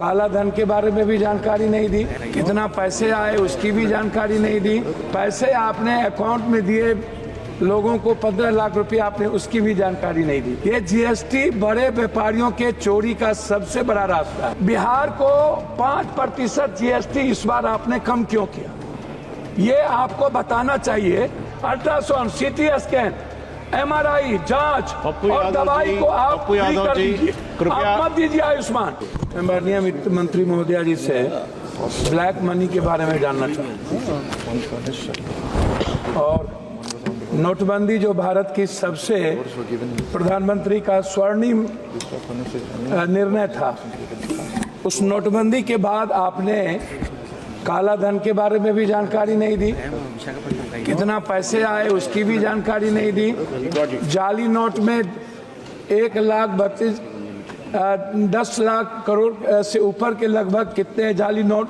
काला धन के बारे में भी जानकारी नहीं दी, कितना पैसे आए उसकी भी जानकारी नहीं दी, पैसे आपने अकाउंट में दिए लोगों को 15 लाख रुपए आपने उसकी भी जानकारी नहीं दी। ये जीएसटी बड़े व्यापारियों के चोरी का सबसे बड़ा रास्ता है। बिहार को 5% जीएसटी इस बार आपने कम क्यों किया, ये आपको बताना चाहिए। अल्ट्रासाउंड, सीटी स्कैन, एमआरआई जांच और दवाई को आप फ्री कर दीजिए, आप मत दीजिए आयुष्मान। मैं माननीय वित्त मंत्री महोदया जी से ब्लैक मनी के बारे में जानना चाहता हूँ और नोटबंदी जो भारत की सबसे प्रधानमंत्री का स्वर्णिम निर्णय था, उस नोटबंदी के बाद आपने काला धन के बारे में भी जानकारी नहीं दी, कितना पैसे आए उसकी भी जानकारी नहीं दी। जाली नोट में 10 लाख करोड़ से ऊपर के लगभग कितने जाली नोट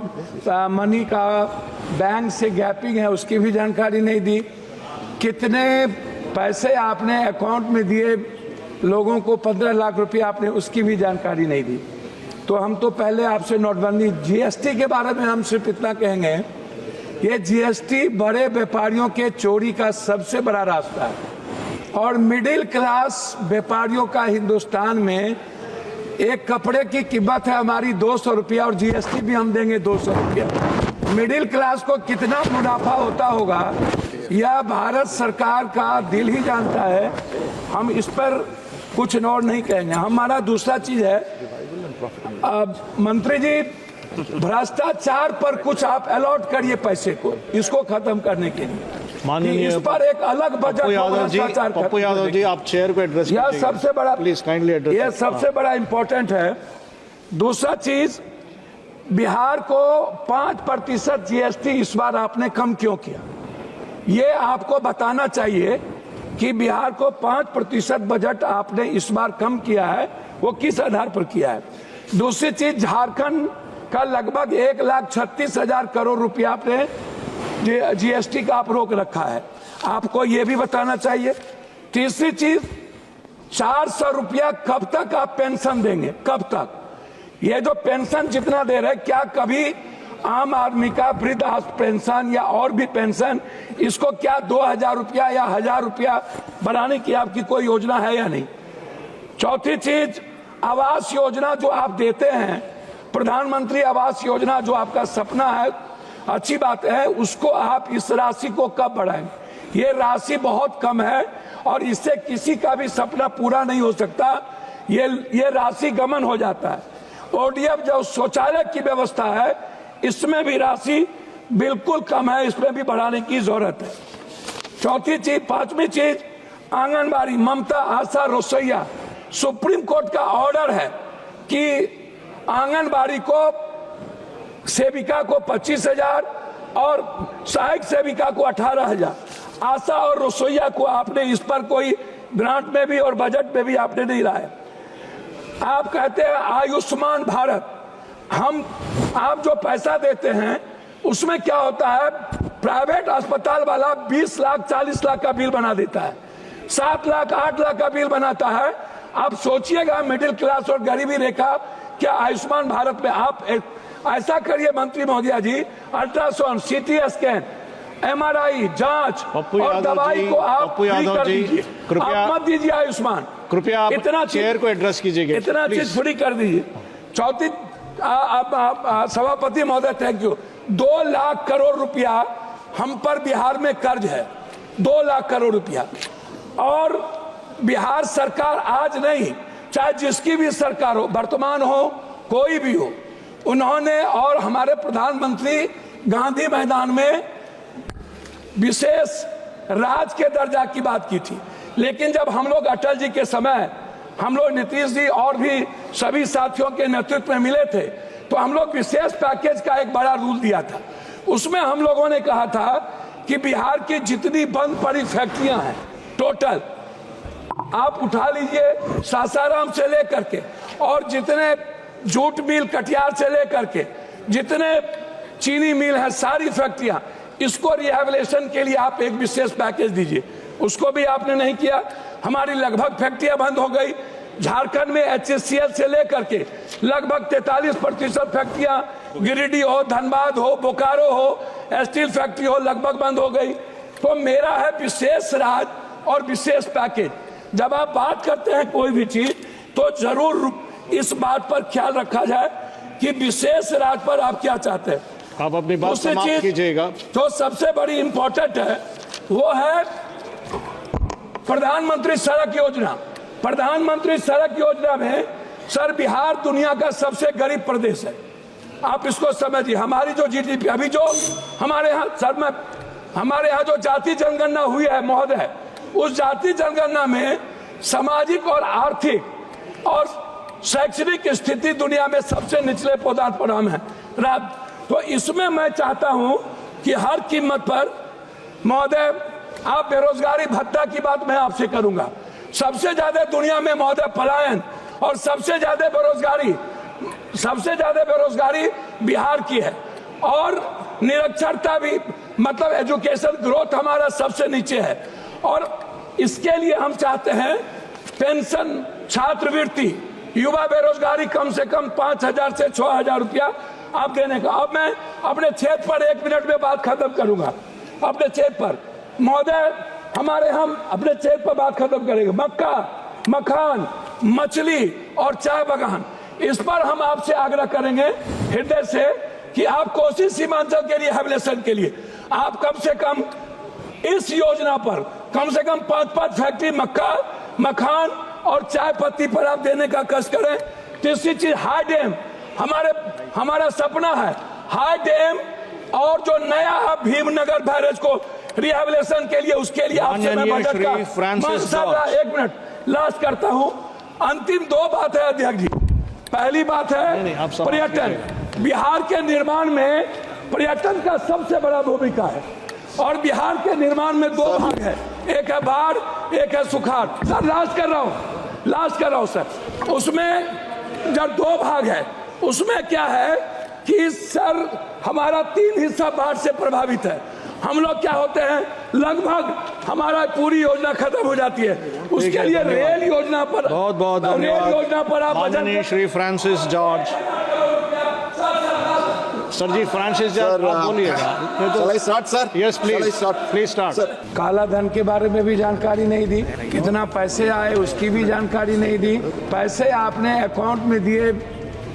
मनी का बैंक से गैपिंग है उसकी भी जानकारी नहीं दी। कितने पैसे आपने अकाउंट में दिए लोगों को 15 लाख रुपए आपने उसकी भी जानकारी नहीं दी। तो हम तो पहले आपसे नोटबंदी, जीएसटी के बारे में हम सिर्फ इतना कहेंगे, ये जीएसटी बड़े व्यापारियों के चोरी का सबसे बड़ा रास्ता है और मिडिल क्लास व्यापारियों का हिंदुस्तान में एक कपड़े की कीमत है हमारी 200 रुपया और जीएसटी भी हम देंगे 200 रुपया। मिडिल क्लास को कितना मुनाफा होता होगा यह भारत सरकार का दिल ही जानता है। हम इस पर कुछ और नहीं कहेंगे। हमारा दूसरा चीज है, मंत्री जी भ्रष्टाचार पर कुछ आप अलॉट करिए पैसे को, इसको खत्म करने के लिए माननीय इस पर एक अलग बजट। पप्पू यादव जी आप चेयर को एड्रेस यह सबसे बड़ा, प्लीज काइंडली एड्रेस, यह सबसे बड़ा इंपॉर्टेंट है। दूसरा चीज, बिहार को 5% जीएसटी इस बार आपने कम क्यों किया, ये आपको बताना चाहिए कि बिहार को 5% बजट आपने इस बार कम किया है, वो किस आधार पर किया है। दूसरी चीज, झारखंड का लगभग 1,36,000 करोड़ रुपया आपने जीएसटी का आप रोक रखा है, आपको ये भी बताना चाहिए। तीसरी चीज, 400 रुपया कब तक आप पेंशन देंगे, कब तक? ये जो पेंशन जितना दे रहे, क्या कभी आम आदमी का वृद्धावस्था पेंशन या और भी पेंशन, इसको क्या 2,000 रुपया या 1,000 रुपया बढ़ाने की आपकी कोई योजना है या नहीं? चौथी चीज, आवास योजना जो आप देते हैं, प्रधानमंत्री आवास योजना जो आपका सपना है, अच्छी बात है, उसको आप इस राशि को कब बढ़ाएंगे? ये राशि बहुत कम है और इससे किसी का भी सपना पूरा नहीं हो सकता, ये राशि गमन हो जाता है। ओडीएफ जो शौचालय की व्यवस्था है, इसमें भी राशि बिल्कुल कम है, इसमें भी बढ़ाने की जरूरत है। चौथी चीज, पांचवी चीज, आंगनबाड़ी, ममता, आशा, रसोईया, सुप्रीम कोर्ट का ऑर्डर है कि आंगनबाड़ी को सेविका को 25,000 और सहायक सेविका को 18,000, आशा और रसोईया को आपने इस पर कोई ग्रांट में भी और बजट में भी आपने नहीं लाया। आप कहते हैं आयुष्मान भारत, आप जो पैसा देते हैं उसमें क्या होता है, प्राइवेट अस्पताल वाला 20 लाख 40 लाख का बिल बना देता है, 7 लाख 8 लाख का बिल बनाता है। आप सोचिएगा मिडिल क्लास और गरीबी रेखा क्या आयुष्मान भारत में आप ऐसा करिए मंत्री महोदया जी, अल्ट्रासाउंड, सीटी स्कैन, एमआरआई जांच और दवाई को आप फ्री कर दीजिए, आप मत दीजिए आयुष्मान। कृपया इतना चेयर को एड्रेस कीजिएगा, इतना चीज फ्री कर दीजिए। चौथी, सभापति महोदय थैंक यू, 2 लाख करोड़ रुपया हम पर बिहार में कर्ज है, 2 लाख करोड़ रुपया। और बिहार सरकार आज नहीं, चाहे जिसकी भी सरकार हो, वर्तमान हो कोई भी हो, उन्होंने और हमारे प्रधानमंत्री गांधी मैदान में विशेष राज के दर्जा की बात की थी। लेकिन जब हम लोग अटल जी के समय, हम लोग नीतीश जी और भी सभी साथियों के नेतृत्व में मिले थे, तो हम लोग विशेष पैकेज का एक बड़ा रूल दिया था। उसमें हम लोगों ने कहा था कि बिहार की जितनी बंद पड़ी फैक्ट्रियां हैं टोटल आप उठा लीजिए, सासाराम से लेकर के और जितने जूट मिल कटिहार से लेकर के जितने चीनी मिल है, सारी फैक्ट्रियां, इसको रिहेबिलिटेशन के लिए आप एक विशेष पैकेज दीजिए। उसको भी आपने नहीं किया। हमारी लगभग फैक्ट्रियां बंद हो गई, झारखंड में HCL से लेकर के लगभग 43% फैक्ट्रियां गिरिडीह हो, धनबाद हो, बोकारो हो, स्टील फैक्ट्री हो, लगभग बंद हो गई। तो मेरा है विशेष राज्य और विशेष पैकेज। जब आप बात करते हैं कोई भी चीज तो जरूर इस बात पर ख्याल रखा जाए कि विशेष राज्य पर आप क्या चाहते हैं। आप अपनी बात समाप्त कीजिएगा। जो सबसे बड़ी इंपॉर्टेंट है वो है प्रधानमंत्री सड़क योजना। प्रधानमंत्री सड़क योजना में सर बिहार दुनिया का सबसे गरीब प्रदेश है, आप इसको समझिए। हमारी जो GDP अभी जो हमारे यहाँ सर में हमारे यहाँ जो जाति जनगणना हुई है महोदय, उस जाति जनगणना में सामाजिक और आर्थिक और शैक्षणिक स्थिति दुनिया में सबसे निचले पदार्थ पर हम है। तो इसमें मैं चाहता हूं कि हर कीमत पर महोदय आप बेरोजगारी भत्ता की बात मैं आपसे करूंगा। सबसे ज्यादा दुनिया में महोदय पलायन और सबसे ज्यादा बेरोजगारी बिहार की है और निरक्षरता भी, मतलब एजुकेशन ग्रोथ हमारा सबसे नीचे है। और इसके लिए हम चाहते हैं पेंशन, छात्रवृत्ति, युवा बेरोजगारी कम से कम 5,000 से 6,000 रुपया आप देने का। अब मैं अपने क्षेत्र पर 1 मिनट में बात खत्म करूंगा। अपने क्षेत्र पर महोदय हमारे हम अपने क्षेत्र पर बात खत्म करेंगे। मक्का, मखान, मछली और चाय बागान, इस पर हम आपसे आग्रह करेंगे हृदय से कि आप कोसी सीमांचल के लिए रिहेबिलिटेशन के लिए आप कम से कम इस योजना पर कम से कम 5 फैक्ट्री मक्का, मखान और चाय पत्ती पर आप देने का कष्ट करें। तीसरी चीज हाई डैम, हमारा सपना है हाई डैम और जो नया भीमनगर बैरेज को रिहेबिलिटेशन के लिए, उसके लिए आपसे मैं बजट का 1 मिनट लास्ट करता हूं। अंतिम 2 बात है अध्यक्ष जी। पहली बात है पर्यटन। बिहार के निर्माण में पर्यटन का सबसे बड़ा भूमिका है और बिहार के निर्माण में 2 भाग है, एक है बाढ़, एक है सुखाड़। सर लास्ट कर रहा हूं सर। उसमें जब 2 भाग है उसमें क्या है कि सर हमारा 3 हिस्सा बाढ़ से प्रभावित है। हम लोग क्या होते हैं, लगभग हमारा पूरी योजना खत्म हो जाती है। उसके लिए रेल योजना पर बहुत धन्यवाद। रेल योजना पर आप माननीय श्री फ्रांसिस जॉर्ज सर जी, फ्रांसिस जॉर्ज आप बोलिएगा। Yes please start. काला धन के बारे में भी जानकारी नहीं दी, कितना पैसे आए उसकी भी जानकारी नहीं दी, पैसे आपने अकाउंट में दिए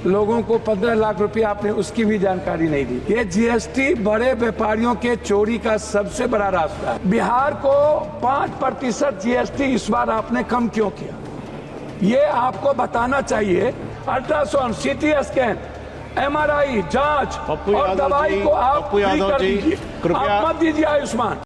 लोगों को 15 लाख रुपए आपने, उसकी भी जानकारी नहीं दी। ये GST बड़े व्यापारियों के चोरी का सबसे बड़ा रास्ता है। बिहार को 5% GST इस बार आपने कम क्यों किया, ये आपको बताना चाहिए। अल्ट्रासाउंड, CT स्कैन, MRI जांच और दवाई को आप फ्री कर दीजिए, आप मत दीजिए आयुष्मान।